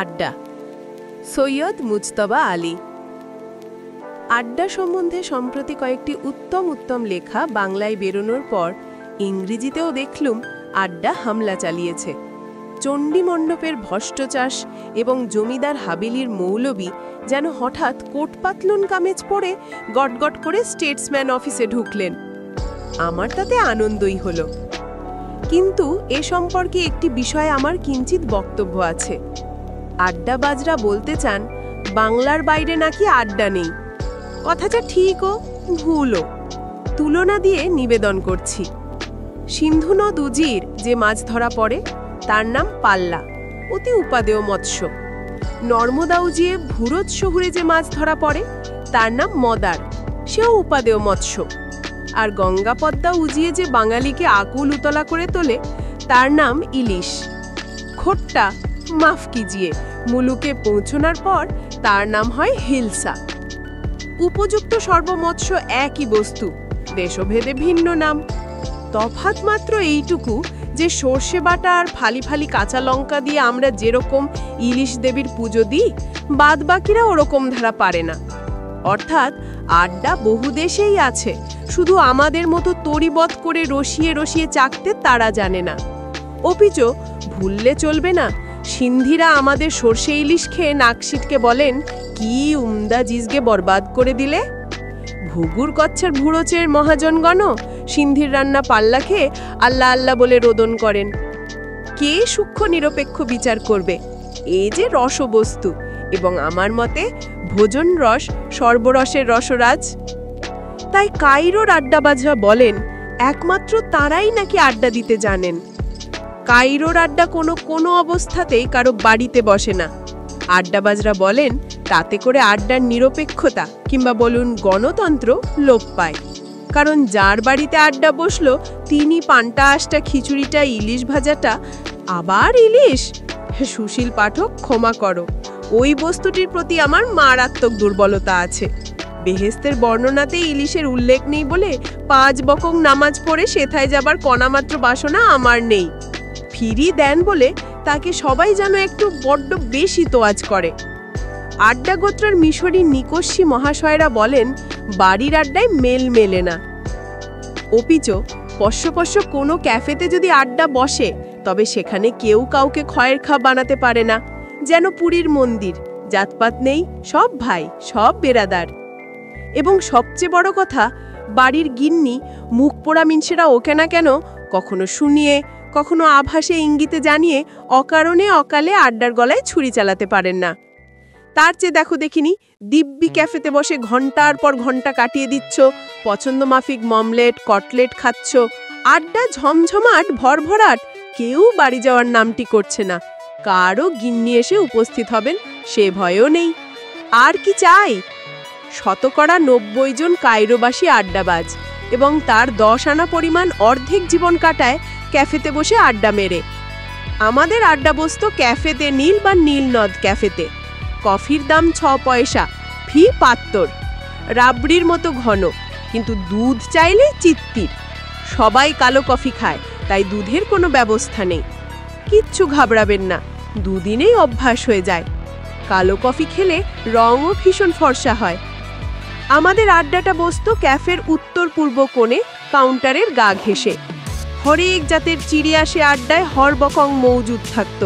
আড্ডা, সৈয়দ মুজতবা আলী। আড্ডা সম্বন্ধে সম্প্রতি কয়েকটি উত্তম লেখা বাংলায় বেরোনোর পর ইংরেজিতেও দেখলুম আড্ডা হামলা চালিয়েছে। চণ্ডী মণ্ডপের ভষ্টচাষ এবং জমিদার হাবিলির মৌলবি যেন হঠাৎ কোটপাতলুন কামেজ পরে গটগট করে স্টেটসম্যান অফিসে ঢুকলেন। আমার তাতে আনন্দই হলো, কিন্তু এ সম্পর্কে একটি বিষয়ে আমার কিঞ্চিত বক্তব্য আছে। আড্ডাবাজরা বলতে চান বাংলার বাইরে নাকি আড্ডা নেই। কথাটা ঠিকও ভুলও, তুলনা দিয়ে নিবেদন করছি। সিন্ধু নদ উজির যে মাছ ধরা পড়ে তার নাম পাল্লা, অতি উপাদেয় মৎস্য। নর্মদা উজিয়ে ভুরজ শহুরে যে মাছ ধরা পড়ে তার নাম মদার, সেও উপাদেয় মৎস্য। আর গঙ্গা পদ্মা উজিয়ে যে বাঙালিকে আকুল উতলা করে তোলে তার নাম ইলিশ। খোট্টা মাফ কিজিয়ে মুলুকে পৌঁছানোর পর তার নাম হয় হিলসা। উপযুক্ত সর্বমৎস্য একই বস্তু, দেশভেদে ভিন্ন নাম। তফাৎ মাত্র এইটুকু যে সর্ষে বাটা আর ফালি ফালি কাঁচা লঙ্কা দিয়ে আমরা যেরকম ইলিশ দেবীর পুজো দিই, বাদ বাকিরা ওরকম ধারা পারে না। অর্থাৎ আড্ডা বহু দেশেই আছে, শুধু আমাদের মতো তরিবৎ করে রসিয়ে রসিয়ে চাকতে তারা জানে না। অপিচ ভুললে চলবে না, সিন্ধিরা আমাদের সর্ষে ইলিশ খেয়ে নাকশিটকে বলেন, কি উমদা জিজগে বরবাদ করে দিলে। ভুগুর কচ্ছার ভুড়োচের মহাজনগণ সিন্ধির রান্না পাল্লা খেয়ে আল্লাহ আল্লাহ বলে রোদন করেন। কে সূক্ষ্ম নিরপেক্ষ বিচার করবে? এ যে রসবস্তু, এবং আমার মতে ভোজন রস সর্বরসের রসরাজ। তাই কায়রোর আড্ডাবাজরা বলেন একমাত্র তারাই নাকি আড্ডা দিতে জানেন। কায়রোর আড্ডা কোনো অবস্থাতেই কারো বাড়িতে বসে না। আড্ডাবাজরা বলেন তাতে করে আড্ডার নিরপেক্ষতা কিংবা বলুন গণতন্ত্র লোপ পায়। কারণ যার বাড়িতে আড্ডা বসলো তিনি পান্তা আঁশটা, খিচুড়িটা, ইলিশ ভাজাটা, আবার ইলিশ। সুশীল পাঠক ক্ষমা করো, ওই বস্তুটির প্রতি আমার মারাত্মক দুর্বলতা আছে। বেহেস্তের বর্ণনাতে ইলিশের উল্লেখ নেই বলে 5 বকং নামাজ পড়ে সেথায় যাবার কণামাত্র বাসনা আমার নেই। ফিরি দেন বলে তাকে সবাই যেন একটু বড্ড বেশি তোয়াজ করে। আড্ডা গোত্রের মিশরী নিকোশী মহাশয়রা বলেন বাড়ির আড্ডায় মেল মেলে না। অপিচ পশ্য কোনো ক্যাফেতে যদি আড্ডা বসে তবে সেখানে কেউ কাউকে খয়ের খা বানাতে পারে না, যেন পুরীর মন্দির। জাতপাত নেই, সব ভাই, সব বেরাদার। এবং সবচেয়ে বড় কথা, বাড়ির গিন্নি মুখ পোড়া মিনসেরা ওকে না কেন কখনো শুনিয়ে কখনো আভাসে ইঙ্গিতে জানিয়ে অকারণে অকালে আড্ডার গলায় ছুরি চালাতে পারেন না। তার চেয়ে দেখো দেখিনি দিব্যি ক্যাফেতে বসে ঘন্টার পর ঘন্টা কাটিয়ে দিচ্ছ, পছন্দ মাফিক মমলেট কটলেট খাচ্ছ, আড্ডা ঝমঝমাট ভরভরাট, কেউ বাড়ি যাওয়ার নামটি করছে না। কারও গিন্নি এসে উপস্থিত হবেন সে ভয়ও নেই। আর কি চাই? 90 জন কায়রোবাসী আড্ডাবাজ, এবং তার 10 আনা পরিমাণ অর্ধেক জীবন কাটায় ক্যাফেতে বসে আড্ডা মেরে। আমাদের আড্ডা বসত ক্যাফেতে নীল বা নীলনদ ক্যাফেতে। কফির দাম 6 পয়সা, ফি 75, রাবড়ির মতো ঘন, কিন্তু দুধ চাইলে চিত্তির। সবাই কালো কফি খায়, তাই দুধের কোনো ব্যবস্থা নেই। কিচ্ছু ঘাবড়াবেন না, দুদিনেই অভ্যাস হয়ে যায়। কালো কফি খেলে রঙও ভীষণ ফর্সা হয়। আমাদের আড্ডাটা বসত ক্যাফের উত্তর পূর্ব কোণে কাউন্টারের গা ঘেঁষে। হরেক জাতের চিড়িয়া সে আড্ডায় হরবকং মৌজুদ থাকত।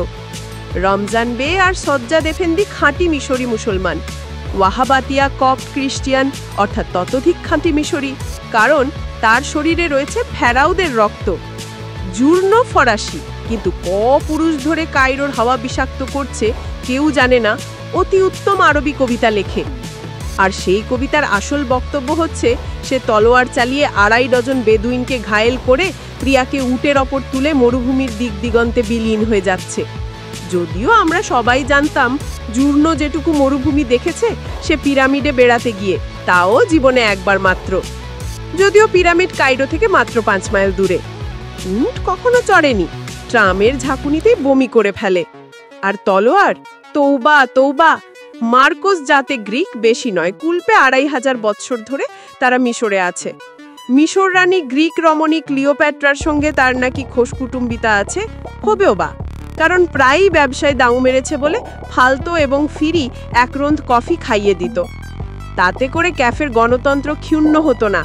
রমজান বে আর সজ্জাদ এফেন্দি খাঁটি মিশরি মুসলমান, ওয়াহাবাতিয়া কপ খ্রিস্টিয়ান অর্থাৎ ততোধিক খাঁটি মিশরি, কারণ তার শরীরে রয়েছে ফেরাউদের রক্ত। জূর্ণ ফরাসি, কিন্তু পুরুষ ধরে কায়রোর হাওয়া বিষাক্ত করছে কেউ জানে না। অতি উত্তম আরবি কবিতা লেখে, আর সেই কবিতার আসল বক্তব্য হচ্ছে সে তলোয়ার চালিয়ে 2.5 ডজন বেদুইনকে ঘায়েল করে প্রিয়াকে উটের ওপর তুলে মরুভূমির দিক দিগন্তে বিলীন হয়ে যাচ্ছে। যদিও আমরা সবাই জানতাম জূর্ণ যেটুকু মরুভূমি দেখেছে সে পিরামিডে বেড়াতে গিয়ে, তাও জীবনে একবার মাত্র। যদিও পিরামিড কায়রো থেকে মাত্র 5 মাইল দূরে। উট কখনো চড়েনি, ট্রামের ঝাঁকুনিতেই বমি করে ফেলে। আর তলোয়ার, তৌবা তৌবা, মার্কোস জাতে গ্রিক, বেশি নয় কুলপে 2500 বৎসর ধরে তারা মিশরে আছে। মিশর রানী গ্রিক রমণী ক্লিওপ্যাট্রার সঙ্গে তার নাকি খোশকুটুম্বিতা আছে, হবেও বা। কারণ প্রায়ই ব্যবসায় দাউ মেরেছে বলে ফালতো এবং ফিরি একরোঁদ কফি খাইয়ে দিত। তাতে করে ক্যাফের গণতন্ত্র ক্ষুণ্ণ হতো না,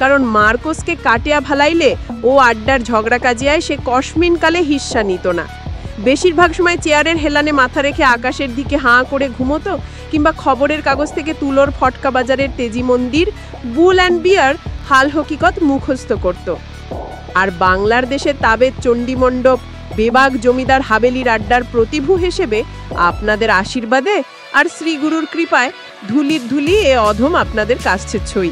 কারণ মার্কোসকে কাটিয়া ভালাইলে ও আড্ডার ঝগড়া কাজিয়ায় সে কসমিনকালে হিস্সা নিত না। বেশিরভাগ সময় চেয়ারের হেলানে মাথা রেখে আকাশের দিকে হাঁ করে ঘুমোতো, কিংবা খবরের কাগজ থেকে তুলোর ফটকা বাজারের তেজি মন্দির, বুল অ্যান্ড বিয়ার হাল হকিকত মুখস্থ করত। আর বাংলার দেশে তাবেদ চণ্ডীমণ্ডপ, বেবাগ জমিদার হাবেলির আড্ডার প্রতিভু হিসেবে আপনাদের আশীর্বাদে আর শ্রীগুরুর কৃপায় ধুলির ধুলি এ অধম আপনাদের কাছে ছই।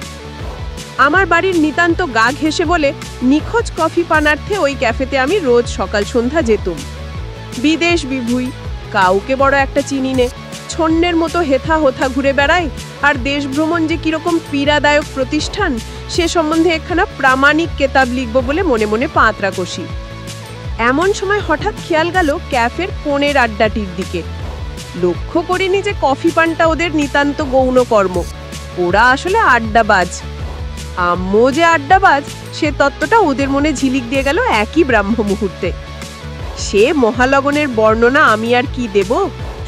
আমার বাড়ির নিতান্ত গা ঘেঁষে বলে নিখোঁজ কফি পানার্থে ওই ক্যাফেতে আমি রোজ সকাল সন্ধ্যা যেতুম। বিদেশ বিভুই, কাউকে বড় একটা চিনি নে, ছন্নের মতো হেথা হোথা ঘুরে বেড়াই। আর দেশ ভ্রমণ যে কিরকম পীড়াদায়ক প্রতিষ্ঠান সে সম্বন্ধে একখানা প্রামাণিক কেতাব লিখব বলে মনে মনে পাঁতরা কষি। এমন সময় হঠাৎ খেয়াল গেল ক্যাফের কোণের আড্ডাটির দিকে। লক্ষ্য করিনি যে কফি পানটা ওদের নিতান্ত গৌণ কর্ম, ওরা আসলে আড্ডাবাজ। আম্মু যে আড্ডাবাজ সে তত্ত্বটা ওদের মনে ঝিলিক দিয়ে গেল একই ব্রাহ্ম মুহূর্তে। সে মহালগনের বর্ণনা আমি আর কি দেব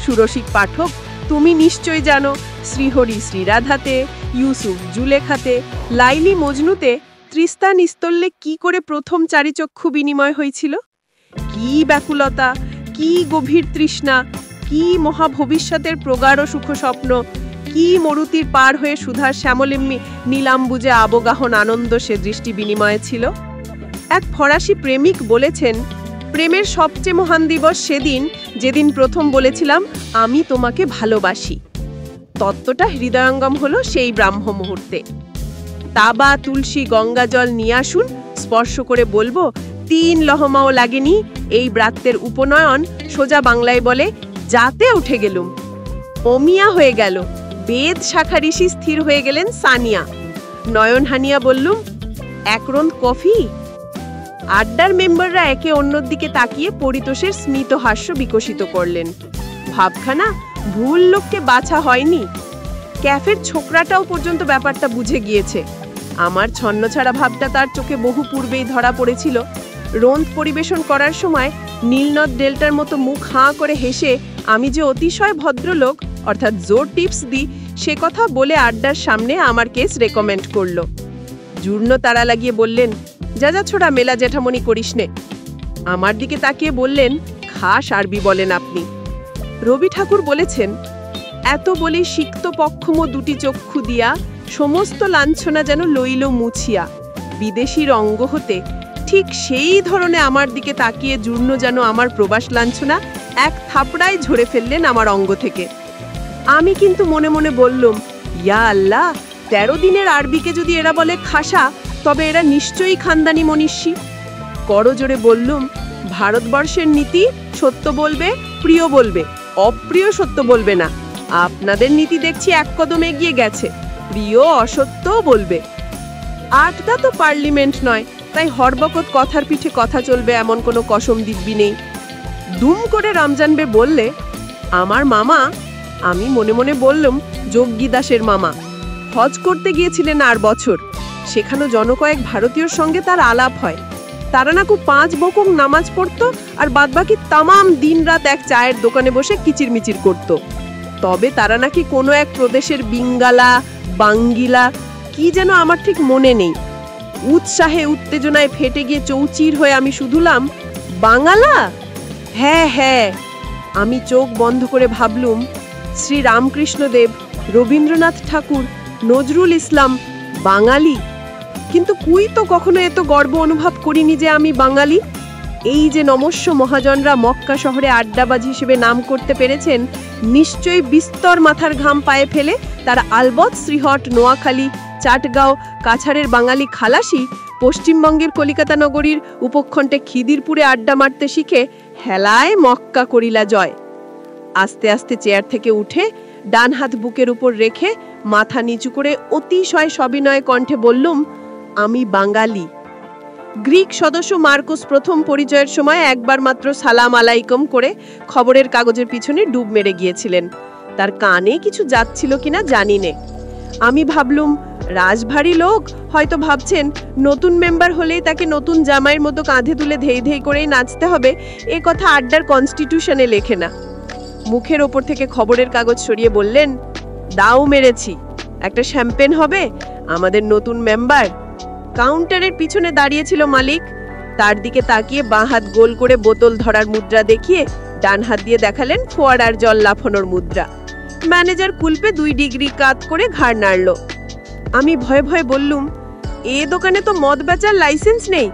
সুরসিক পাঠক, তুমি নিশ্চয় জানো। শ্রীহরি শ্রীরাধাতে, ইউসুফ জুলেখাতে, লাইলি মজনুতে ত্রিস্তান ইস্তল্লে কি করে প্রথম চারিচক্ষু বিনিময় হয়েছিল। কি ব্যাকুলতা, কি গভীর তৃষ্ণা, কি মহাভবিষ্যতের প্রগাঢ় সুখ স্বপ্ন, কি মরুতির পার হয়ে সুধার শ্যামলিম্মি নীলাম্বুজে আবগাহন আনন্দ সে দৃষ্টি বিনিময়ে ছিল। এক ফরাসি প্রেমিক বলেছেন, প্রেমের সবচেয়ে মহান দিবস সেদিন যেদিন প্রথম বলেছিলাম আমি তোমাকে ভালোবাসি। তত্ত্বটা হৃদয়ঙ্গম হলো সেই ব্রাহ্ম মুহূর্তে। তাবা তুলসী গঙ্গা জল নিয়ে আসুন, স্পর্শ করে বলবো 3 লহমাও লাগেনি। এই ব্রাত্যের উপনয়ন সোজা বাংলায় বলে যাতে উঠে গেলুম। অমিয়া হয়ে গেল, বেদ শাখা ঋষি স্থির হয়ে গেলেন সানিয়া। নয়ন হানিয়া বললুম, একরোঁদ কফি। আড্ডার মেম্বাররা একে অন্যর দিকে তাকিয়ে পরিতোষের স্মিত হাস্য বিকশিত করলেন। ভাবখানা ভুল লোককে বাছা হয়নি। ক্যাফের ছোকরাটাও পর্যন্ত ব্যাপারটা বুঝে গিয়েছে। আমার ছন্নছাড়া ভাবটা তার চোখে বহু পূর্বেই ধরা পড়েছিল। রোঁদ পরিবেশন করার সময় নীলনদ ডেল্টার মতো মুখ হাঁ করে হেসে আমি যে অতিশয় ভদ্রলোক অর্থাৎ জোর টিপস দিই সে কথা বলে আড্ডার সামনে আমার কেস রেকমেন্ড করলো। জূর্ণ তারা লাগিয়ে বললেন, যা যা ছোড়া মেলা জেঠামনি করিস নে। আমার দিকে তাকিয়ে বললেন, খাস আরবি বলেন আপনি। রবি ঠাকুর বলেছেন, এত বলি সিক্ত পক্ষম দুটি চক্ষু দিয়া সমস্ত লাঞ্ছনা যেন লইল মুছিয়া। বিদেশির অঙ্গ হতে ঠিক সেই ধরনে আমার দিকে তাকিয়ে জূর্ণ যেন আমার প্রবাস লাঞ্ছনা এক থাপড়ায় ঝরে ফেললেন আমার অঙ্গ থেকে। আমি কিন্তু মনে মনে বললুম, ইয়া আল্লাহ, 13 দিনের আরবিকে যদি এরা বলে খাসা তবে এরা নিশ্চয়ই খানদানি মনীষী। করজোরে বললুম, ভারতবর্ষের নীতি সত্য বলবে, প্রিয় বলবে, অপ্রিয় সত্য বলবে না। আপনাদের নীতি দেখছি এক কদম এগিয়ে গেছে, প্রিয় অসত্যও বলবে। আটটা তো পার্লিমেন্ট নয়, তাই হরবকত কথার পিঠে কথা চলবে এমন কোনো কসম দিব্যি নেই। দুম করে রমজানবে বললে, আমার মামা। আমি মনে মনে বললাম, যোগ্যী দাসের মামা। হজ করতে গিয়েছিলেন আর বছর। সেখানেও জনকয়েক ভারতীয়র সঙ্গে তার আলাপ হয়। তারা নাকু 5 বকং নামাজ পড়তো আর বাদবাকি তামাম দিন রাত এক চায়ের দোকানে বসে কিচিরমিচির করত। তবে তারা নাকি কোনো এক প্রদেশের বিঙ্গালা, বাঙ্গিলা কি যেন আমার ঠিক মনে নেই। উৎসাহে উত্তেজনায় ফেটে গিয়ে চৌচির হয়ে আমি শুধুলাম, বাঙালা? হ্যাঁ হ্যাঁ। আমি চোখ বন্ধ করে ভাবলুম, শ্রী রামকৃষ্ণদেব, রবীন্দ্রনাথ ঠাকুর, নজরুল ইসলাম বাঙালি। কিন্তু কুই তো কখনো এত গর্ব অনুভব করিনি যে আমি বাঙালি। এই যে নমস্য মহাজনরা মক্কা শহরে আড্ডাবাজ হিসেবে নাম করতে পেরেছেন, নিশ্চয়ই বিস্তর মাথার ঘাম পায়ে ফেলে তারা আলবৎ শ্রীহট, নোয়াখালী, চাটগাঁও, কাছাড়ের বাঙালি খালাসি পশ্চিমবঙ্গের কলিকাতা নগরীর উপকণ্ঠে খিদিরপুরে আড্ডা মারতে শিখে হেলায় মক্কা করিলা জয়। আস্তে আস্তে চেয়ার থেকে উঠে ডান হাত বুকের উপর রেখে মাথা নিচু করে অতিশয় সবিনয় কণ্ঠে বললুম, আমি বাঙালি। গ্রিক সদস্য মার্কোস প্রথম পরিচয়ের সময় একবার মাত্র সালাম আলাইকুম করে খবরের কাগজের পিছনে ডুব মেরে গিয়েছিলেন। তার কানে কিছু যাচ্ছিল কিনা জানি নে। আমি ভাবলুম, রাজভারী লোক হয়তো ভাবছেন নতুন মেম্বার হলেই তাকে নতুন জামাইয়ের মতো কাঁধে তুলে ধেই ধেই করেই নাচতে হবে, এ কথা আড্ডার কনস্টিটিউশনে লেখে না। মুখের ওপর থেকে খবরের কাগজ সরিয়ে বললেন, দাও মেরেছি, একটা শ্যাম্পেন হবে, আমাদের নতুন মেম্বার। কাউন্টারের পিছনে দাঁড়িয়েছিল মালিক, তার দিকে তাকিয়ে বাঁ হাত গোল করে বোতল ধরার মুদ্রা দেখিয়ে ডান হাত দিয়ে দেখালেন ফোয়ারার জল লাফানোর মুদ্রা। ম্যানেজার কুলপে 2 ডিগ্রি কাত করে ঘাড় নাড়ল। আমি ভয়ে ভয়ে বললুম, এ দোকানে তো মদ বেচার লাইসেন্স নেই।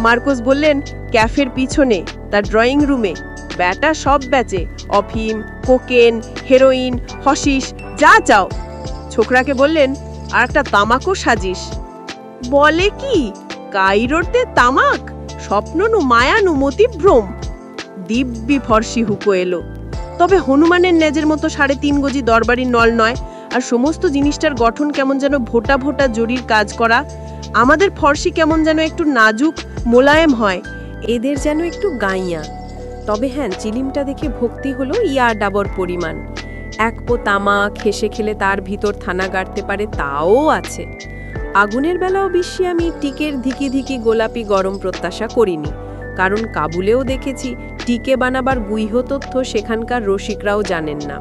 মার্কোস বললেন, ক্যাফের পিছনে তার ড্রয়িং রুমে ব্যাটা সব বেচে, অফিম, কোকেন, হেরোইন, হশিশ, যা চাও। ছোকরাকে বললেন, আর একটা তামাকও সাজিস। বলে কি, কাইরোতে তামাক, স্বপ্ননু মায়ানু মতিভ্রম। দিব্যি ফর্সি হুকো এলো, তবে হনুমানের নেজের মতো 3.5 গজি দরবারি নল নয়, আর সমস্ত জিনিসটার গঠন কেমন যেন ভোটা ভোটা জরির কাজ করা। আমাদের ফর্সি কেমন যেন একটু নাজুক মোলায়েম হয়, এদের যেন একটু গাইয়া। তবে হ্যাঁ, চিলিমটা দেখে ভক্তি হলো ইয়া ডাবর পরিমাণ। 1 পো তামাক হেসে খেলে তার ভিতর থানা গাড়তে পারে, তাও আছে। আগুনের বেলাও বিশ্বে আমি টিকের ধিকি ধিকি গোলাপি গরম প্রত্যাশা করিনি, কারণ কাবুলেও দেখেছি টিকে বানাবার গুহ্য তথ্য সেখানকার রসিকরাও জানেন না।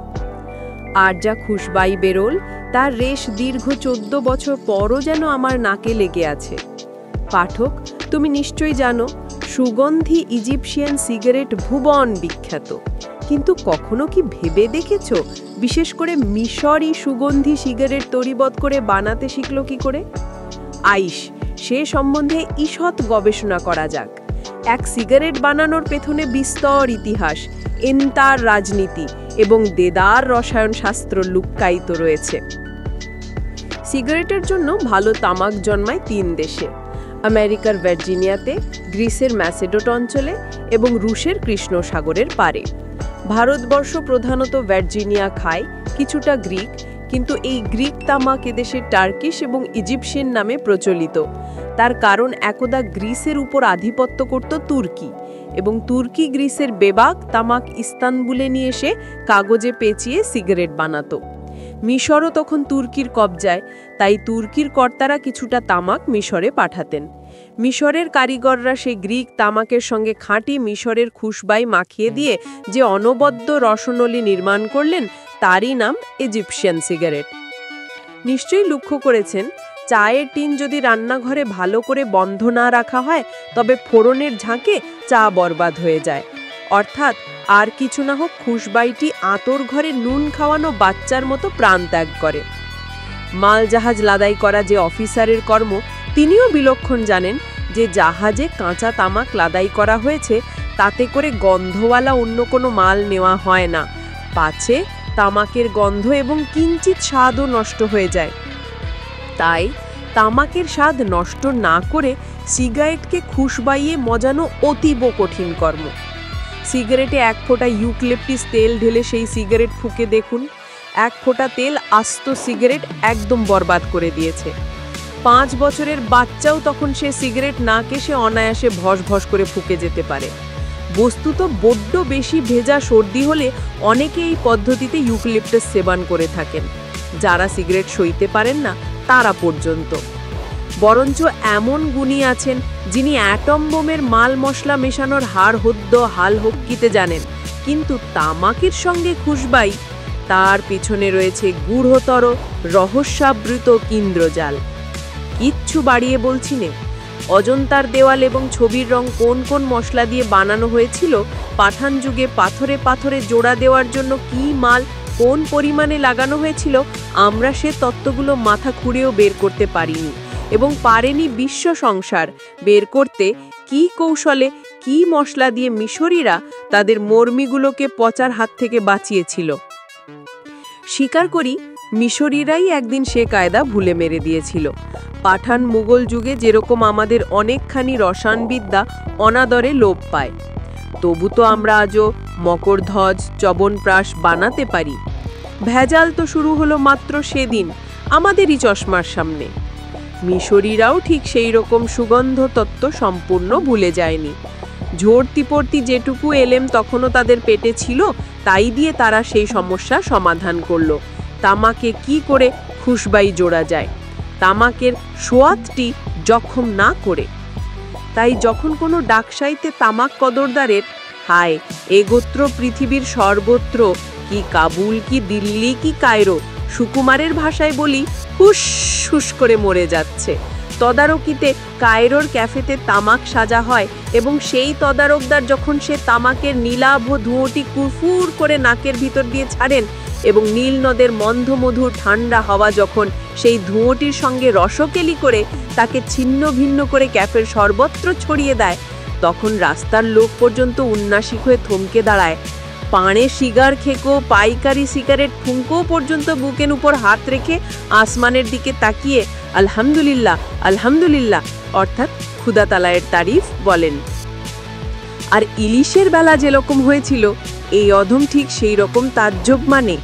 আর যা খুশবাই বেরোল, তার রেশ দীর্ঘ 14 বছর পরও যেন আমার নাকে লেগে আছে। পাঠক, তুমি নিশ্চয়ই জানো সুগন্ধি ইজিপশিয়ান সিগারেট ভুবন বিখ্যাত, কিন্তু কখনো কি ভেবে দেখেছো বিশেষ করে মিশরি সুগন্ধি সিগারেট তৈরিবৎ করে বানাতে শিখলো কি করে? আইস, সে সম্বন্ধে ঈষৎ গবেষণা করা যাক। এক সিগারেট বানানোর পেছনে বিস্তর ইতিহাস, এন্তার রাজনীতি এবং দেদার রসায়ন শাস্ত্র লুক্কায়িত রয়েছে। সিগারেটের জন্য ভালো তামাক জন্মায় 3 দেশে, আমেরিকার ভার্জিনিয়াতে, গ্রিসের ম্যাসেডোট অঞ্চলে এবং রুশের কৃষ্ণ সাগরের পারে। ভারতবর্ষ প্রধানত ভার্জিনিয়া খায়, কিছুটা গ্রিক, কিন্তু এই গ্রিক তামাক এদেশের টার্কিশ এবং ইজিপশিয়ান নামে প্রচলিত। তার কারণ একদা গ্রিসের উপর আধিপত্য করত তুর্কি, এবং তুর্কি গ্রিসের বেবাক তামাক ইস্তানবুলে নিয়ে এসে কাগজে পেঁচিয়ে সিগারেট বানাতো। মিশরও তখন তুর্কির কবজায়, তাই তুর্কির কর্তারা কিছুটা তামাক মিশরে পাঠাতেন। মিশরের কারিগররা সেই গ্রিক তামাকের সঙ্গে খাঁটি মিশরের খুশবাই মাখিয়ে দিয়ে যে অনবদ্য রসনলি নির্মাণ করলেন, তারই নাম ইজিপশিয়ান সিগারেট। নিশ্চয়ই লক্ষ্য করেছেন, চায়ের টিন যদি রান্নাঘরে ভালো করে বন্ধ না রাখা হয়, তবে ফোড়নের ঝাঁকে চা বরবাদ হয়ে যায়। অর্থাৎ আর কিছু না হোক, খুশবাইটি আতর ঘরে নুন খাওয়ানো বাচ্চার মতো প্রাণ ত্যাগ করে। মাল জাহাজ লাদাই করা যে অফিসারের কর্ম, তিনিও বিলক্ষণ জানেন যে জাহাজে কাঁচা তামাক লাদাই করা হয়েছে, তাতে করে গন্ধওয়ালা অন্য কোনো মাল নেওয়া হয় না, পাছে তামাকের গন্ধ এবং কিঞ্চিত স্বাদও নষ্ট হয়ে যায়। তাই তামাকের স্বাদ নষ্ট না করে সিগারেটকে খুশবাইয়ে মজানো অতীব কঠিন কর্ম। সিগারেটে 1 ফোঁটা ইউক্যালিপটাস তেল ঢেলে সেই সিগারেট ফুঁকে দেখুন, 1 ফোঁটা তেল আস্ত সিগারেট একদম বরবাদ করে দিয়েছে। 5 বছরের বাচ্চাও তখন সে সিগারেট না কেশে অনায়াসে ভস ভস করে ফুঁকে যেতে পারে। বস্তুত বড্ড বেশি ভেজা সর্দি হলে অনেকে এই পদ্ধতিতে ইউক্যালিপটাস সেবন করে থাকেন, যারা সিগারেট সইতে পারেন না তারা পর্যন্ত। বরঞ্চ এমন গুণী আছেন যিনি অ্যাটম বোমের মাল মশলা মেশানোর হাড় হদ্দ হাল হক্কিতে জানেন, কিন্তু তামাকের সঙ্গে খুশবাই, তার পিছনে রয়েছে গূঢ়তর রহস্যাবৃত ইন্দ্রজাল। কিচ্ছু বাড়িয়ে বলছি নে, অজন্তার দেওয়াল এবং ছবির রং কোন কোন মশলা দিয়ে বানানো হয়েছিল, পাঠান যুগে পাথরে পাথরে জোড়া দেওয়ার জন্য কি মাল কোন পরিমাণে লাগানো হয়েছিল, আমরা সে তত্ত্বগুলো মাথা খুঁড়েও বের করতে পারিনি, এবং পারেনি বিশ্ব সংসার বের করতে কি কৌশলে কি মশলা দিয়ে মিশরীরা তাদের মর্মিগুলোকে পচার হাত থেকে বাঁচিয়েছিল। স্বীকার করি, মিশরীরাই একদিন সে কায়দা ভুলে মেরে দিয়েছিল। পাঠান মুঘল যুগে যেরকম আমাদের অনেকখানি রসায়নবিদ্যা অনাদরে লোপ পায়, তবু তো আমরা আজও মকরধ্বজ, চবনপ্রাশ বানাতে পারি। ভেজাল তো শুরু হলো মাত্র সেদিন আমাদেরই চশমার সামনে। মিশরীরাও ঠিক সেই রকম সুগন্ধ তত্ত্ব সম্পূর্ণ ভুলে যায়নি। ঝড়তি পড়তি যেটুকু এলেম তখনও তাদের পেটে ছিল, তাই দিয়ে তারা সেই সমস্যা সমাধান করলো। তামাকে কি করে খুশবাই জোড়া যায়। তামাকের সোয়াদটি জখম না করে। তাই যখন কোনো ডাকসাইতে তামাক কদরদারের হায় এগোত্র পৃথিবীর সর্বত্র, কি কাবুল কি দিল্লি কি কায়রো, সুকুমারের ভাষায় বলি হুস হুস করে মরে যাচ্ছে, তদারকিতে কায়রোর ক্যাফেতে তামাক সাজা হয় এবং সেই তদারকদার যখন সে তামাকের নীলাভ ধুঁয়োটি কুরফুর করে নাকের ভিতর দিয়ে ছাড়েন এবং নীল নদের মন্ধমধুর ঠান্ডা হাওয়া যখন সেই ধুঁয়োটির সঙ্গে রসকেলি করে তাকে ছিন্ন ভিন্ন করে ক্যাফের সর্বত্র ছড়িয়ে দেয়, তখন রাস্তার লোক পর্যন্ত উন্নাসিক হয়ে থমকে দাঁড়ায়। পাড়ে সিগার খেকো, পাইকারি সিগারেট ফুঙ্কো পর্যন্ত বুকের উপর হাত রেখে আসমানের দিকে তাকিয়ে আলহামদুলিল্লাহ আলহামদুলিল্লাহ অর্থাৎ খুদা তাআলার তারিফ বলেন। আর ইলিশের বেলা যেরকম হয়েছিল, এই অধম ঠিক সেই রকম তাজ্জব মানে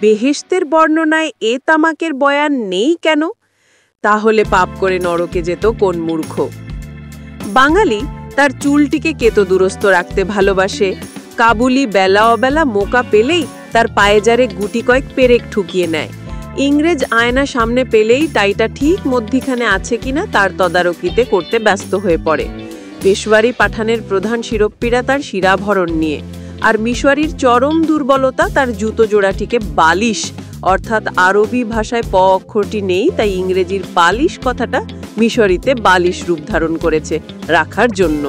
বেহেশতের বর্ণনায় এ তামাকের বয়ান নেই কেন? তাহলে পাপ করে নরকে যেত কোন মূর্খ? বাঙালি তার চুলটিকে কেতো দুরস্ত রাখতে ভালোবাসে। কাবুলি বেলা অবেলা মোকা পেলেই তার পায়েজারে গুটি কয়েক পেরেক ঠুকিয়ে নেয়। ইংরেজ আয়না সামনে পেলেই টাইটা ঠিক মধ্যিখানে আছে কিনা তার তদারকিতে করতে ব্যস্ত হয়ে পড়ে। পেশওয়ারি পাঠানের প্রধান শিরোপ্পীরা তার শিরাভরণ নিয়ে, আর মিশওয়ারির চরম দুর্বলতা তার জুতো জোড়াটিকে বালিশ অর্থাৎ আরবি ভাষায় প অক্ষরটি নেই, তাই ইংরেজির পালিশ কথাটা মিশরিতে বালিশ রূপ ধারণ করেছে রাখার জন্য।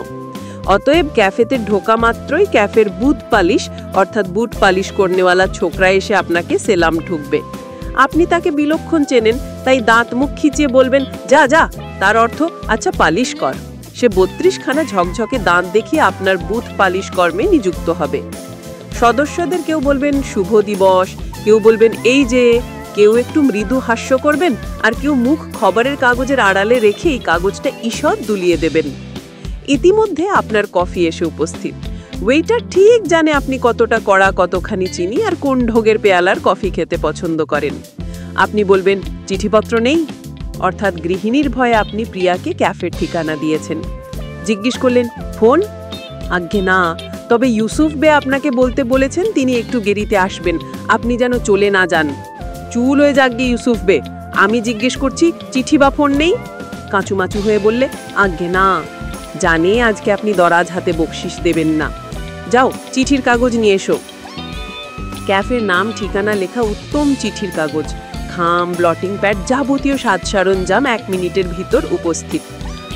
অতএব ক্যাফেতে ঢোকা মাত্রই ক্যাফের বুট পালিশ অর্থাৎ বুট পালিশ করনেওয়ালা ছোকরা এসে আপনাকে সেলাম ঠুকবে। আপনি তাকে বিলক্ষণ চেনেন, তাই দাঁত মুখ খিচিয়ে বলবেন যা যা, তার অর্থ আচ্ছা পালিশ কর। সে 32খানা ঝকঝকে দাঁত দেখিয়ে আপনার বুট পালিশ কর্মে নিযুক্ত হবে। সদস্যদের কেউ বলবেন শুভ দিবস, কেউ বলবেন এই যে, কেউ একটু মৃদু হাস্য করবেন, আর কেউ মুখ খবরের কাগজের আড়ালে রেখে এই কাগজটা ঈষৎ দুলিয়ে দেবেন। ইতিমধ্যে আপনার কফি এসে উপস্থিত। ওয়েটার ঠিক জানে আপনি কতটা কড়া, কতখানি চিনি আর কোন ঢোগের পেয়ালার কফি খেতে পছন্দ করেন। আপনি বলবেন চিঠিপত্র নেই, অর্থাৎ গৃহিণীর ভয়ে আপনি প্রিয়াকে ক্যাফের ঠিকানা দিয়েছেন। জিজ্ঞেস করলেন ফোন? আজ্ঞে না, তবে ইউসুফ বে আপনাকে বলতে বলেছেন তিনি একটু দেরিতে আসবেন, আপনি যেন চলে না যান। চুল হয়ে যাক গে ইউসুফ বে, আমি জিজ্ঞেস করছি চিঠি বা ফোন নেই? কাঁচুমাচু হয়ে বললে আজ্ঞে না, জানে আজকে আপনি দরাজ হাতে বকশিস দেবেন না। যাও চিঠির কাগজ নিয়ে এসো। ক্যাফের নাম ঠিকানা লেখা উত্তম চিঠির কাগজ, খাম, ব্লটিং প্যাড, যাবতীয় সাজ সরঞ্জাম 1 মিনিটের ভিতর উপস্থিত।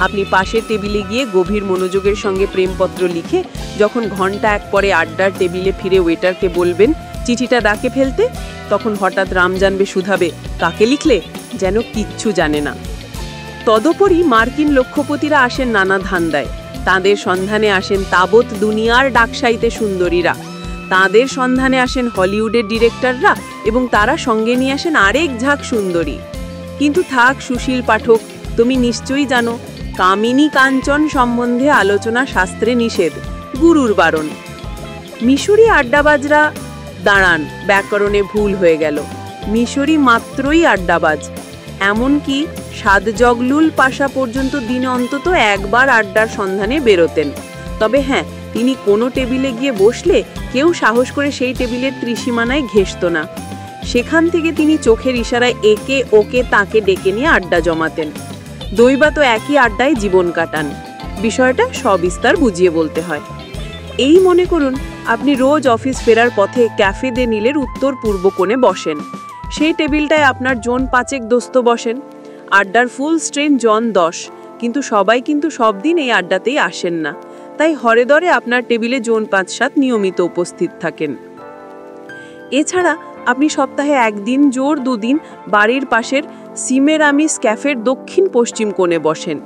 আপনি পাশের টেবিলে গিয়ে গভীর মনোযোগের সঙ্গে প্রেমপত্র লিখে যখন ঘন্টা 1 পরে আড্ডার টেবিলে ফিরে ওয়েটারকে বলবেন চিঠিটা ডাকে ফেলতে, তখন হঠাৎ রাম জানবে শুধাবে কাকে লিখলে, যেন কিচ্ছু জানে না। তদুপরি মার্কিন লক্ষ্যপতিরা আসেন নানা ধান্দায়, তাঁদের সন্ধানে আসেন তাবৎ দুনিয়ার ডাকসাইতে সুন্দরীরা, তাঁদের সন্ধানে আসেন হলিউডের ডিরেক্টররা এবং তারা সঙ্গে নিয়ে আসেন আরেক ঝাঁক সুন্দরী। কিন্তু থাক সুশীল পাঠক, তুমি নিশ্চয়ই জানো কামিনী কাঞ্চন সম্বন্ধে আলোচনা শাস্ত্রে নিষেধ, গুরুর বারণ। মিশরি আড্ডাবাজরা দাঁড়ান, ব্যাকরণে ভুল হয়ে গেল, মিশরি মাত্রই আড্ডাবাজ। এমনকি সাদজগলুল পাশা পর্যন্ত দিনে অন্তত একবার আড্ডার সন্ধানে বেরোতেন। তবে হ্যাঁ, তিনি কোনো টেবিলে গিয়ে বসলে কেউ সাহস করে সেই টেবিলের ত্রিসীমানায় ঘেঁষত না। সেখান থেকে তিনি চোখের ইশারায় একে ওকে তাকে ডেকে নিয়ে আড্ডা জমাতেন। দৈবাত একই আড্ডায় জীবন কাটান। বিষয়টা সবিস্তার বুঝিয়ে বলতে হয়। এই মনে করুন আপনি রোজ অফিস ফেরার পথে ক্যাফে দে নীলের উত্তর পূর্ব কোণে বসেন। সেই টেবিলটায় আপনার জন 5 দোস্ত বসেন। আড্ডার ফুল স্ট্রেন জন 10, কিন্তু সবাই কিন্তু সব দিন এই আড্ডাতেই আসেন না, তাই হরে দরে আপনার টেবিলে জন 5-7 নিয়মিত উপস্থিত থাকেন। এছাড়া আপনি সপ্তাহে 1 দিন জোর 2 দিন বাড়ির পাশের সিমেরামিস ক্যাফের দক্ষিণ পশ্চিম কোণে বসেন।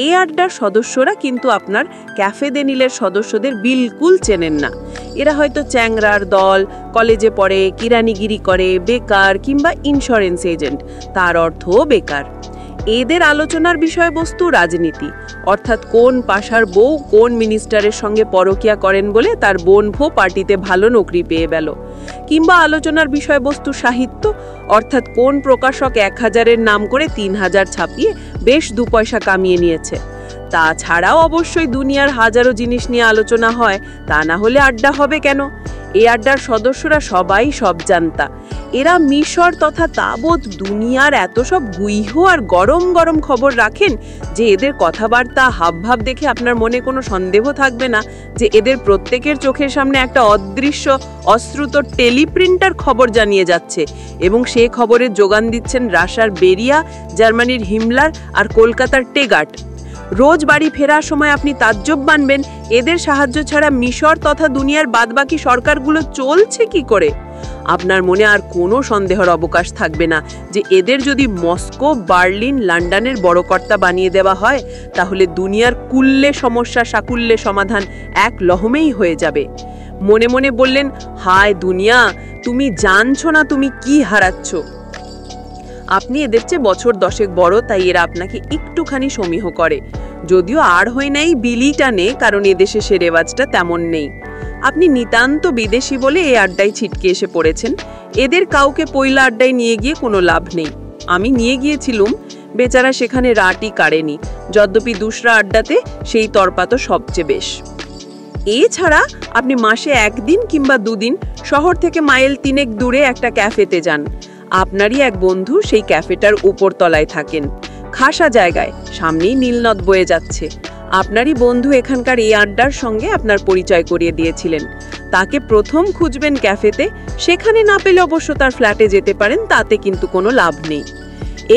এই আড্ডার সদস্যরা কিন্তু আপনার ক্যাফে দে নীলের সদস্যদের বিলকুল চেনেন না। এরা হয়তো চ্যাংরার দল, কলেজে পড়ে, কিরানিগিরি করে, বেকার কিংবা ইন্স্যুরেন্স এজেন্ট, তার অর্থও বেকার। এদের আলোচনার বিষয়বস্তু রাজনীতি, অর্থাৎ কোন পাশার বউ কোন মিনিস্টারের সঙ্গে পরকিয়া করেন বলে তার বোন ভো পার্টিতে ভালো নকরি পেয়ে গেল, কিংবা আলোচনার বিষয়বস্তু সাহিত্য, অর্থাৎ কোন প্রকাশক 1000-এর নাম করে 3000 ছাপিয়ে বেশ 2 পয়সা কামিয়ে নিয়েছে। তাছাড়াও অবশ্যই দুনিয়ার হাজারো জিনিস নিয়ে আলোচনা হয়, তা না হলে আড্ডা হবে কেন? এই আড্ডার সদস্যরা সবাই সব জানতা। এরা মিশর তথা তাবৎ দুনিয়ার এত সব গুহ্য আর গরম গরম খবর রাখেন যে এদের কথাবার্তা হাবভাব দেখে আপনার মনে কোনো সন্দেহ থাকবে না যে এদের প্রত্যেকের চোখের সামনে একটা অদৃশ্য অশ্রুত টেলিপ্রিন্টার খবর জানিয়ে যাচ্ছে, এবং সে খবরের যোগান দিচ্ছেন রাশিয়ার বেরিয়া, জার্মানির হিমলার আর কলকাতার টেগার্ট। রোজ বাড়ি ফেরার সময় আপনি তাজ্জব মানবেন এদের সাহায্য ছাড়া মিশর তথা দুনিয়ার বাদবাকি সরকারগুলো চলছে কি করে। আপনার মনে আর কোনো সন্দেহের অবকাশ থাকবে না যে এদের যদি মস্কো, বার্লিন, লন্ডনের বড় কর্তা বানিয়ে দেওয়া হয় তাহলে দুনিয়ার কুল্লে সমস্যা সাকুল্যে সমাধান এক লহমেই হয়ে যাবে। মনে মনে বললেন, হায় দুনিয়া, তুমি জানছো না তুমি কি হারাচ্ছ। আপনি এদের চেয়ে বছর 10 বড়, তাই এরা আপনাকে একটুখানি সমীহ করে, যদিও আর হয় নাই বিলি টানে, কারণ এদেশে সে রেওয়াজটা তেমন নেই। আপনি নিতান্ত বিদেশি বলে এই আড্ডায় ছিটকে এসে পড়েছেন। এদের কাউকে পয়লা আড্ডায় নিয়ে গিয়ে কোনো লাভ নেই। আমি নিয়ে গিয়েছিলুম, বেচারা সেখানে রাতই কাড়েনি, যদ্যপি দুসরা আড্ডাতে সেই তরপা তো সবচেয়ে বেশ। এছাড়া আপনি মাসে 1 দিন কিংবা 2 দিন শহর থেকে মাইল 3 দূরে একটা ক্যাফেতে যান। আপনারই এক বন্ধু সেই ক্যাফেটার উপর তলায় থাকেন, খাসা জায়গায়, সামনেই নীলনদ বয়ে যাচ্ছে। আপনারই বন্ধু এখানকার এই আড্ডার সঙ্গে আপনার পরিচয় করিয়ে দিয়েছিলেন। তাকে প্রথম খুঁজবেন ক্যাফেতে, সেখানে না পেলে অবশ্য তার ফ্ল্যাটে যেতে পারেন, তাতে কিন্তু কোনো লাভ নেই।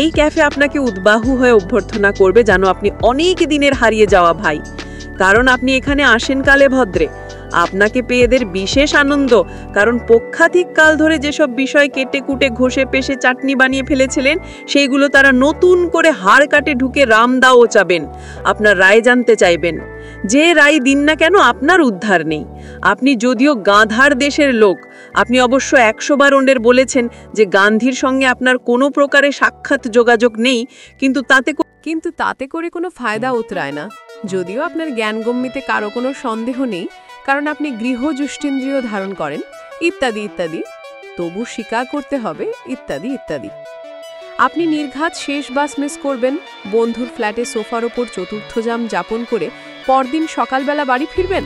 এই ক্যাফে আপনাকে উদ্বাহু হয়ে অভ্যর্থনা করবে যেন আপনি অনেক দিনের হারিয়ে যাওয়া ভাই, কারণ আপনি এখানে আসেন কালে ভদ্রে। আপনাকে পেয়ে এদের বিশেষ আনন্দ, কারণ পক্ষাধিক কাল ধরে যেসব বিষয় কেটে কুটে ঘষে পেশে চাটনি বানিয়ে ফেলেছিলেন সেইগুলো তারা নতুন করে হাড় কাটে ঢুকে রামদাও চাবেন, আপনার রায় জানতে চাইবেন। যে রায় দিন না কেন আপনার উদ্ধার নেই। আপনি যদিও গাঁধার দেশের লোক, আপনি অবশ্য 100 বার ওদের বলেছেন যে গান্ধীর সঙ্গে আপনার কোনো প্রকারে সাক্ষাৎ যোগাযোগ নেই, কিন্তু তাতে করে কোনো ফায়দা উতরায় না। যদিও আপনার জ্ঞানগম্যিতে কারো কোনো সন্দেহ নেই, কারণ আপনি গৃহযুষ্টেন্দ্রিয় ধারণ করেন, ইত্যাদি ইত্যাদি, তবু স্বীকার করতে হবে, ইত্যাদি ইত্যাদি। আপনি নির্ঘাত শেষ বাস মিস করবেন, বন্ধুর ফ্ল্যাটে সোফার ওপর চতুর্থ জাম যাপন করে পরদিন সকালবেলা বাড়ি ফিরবেন।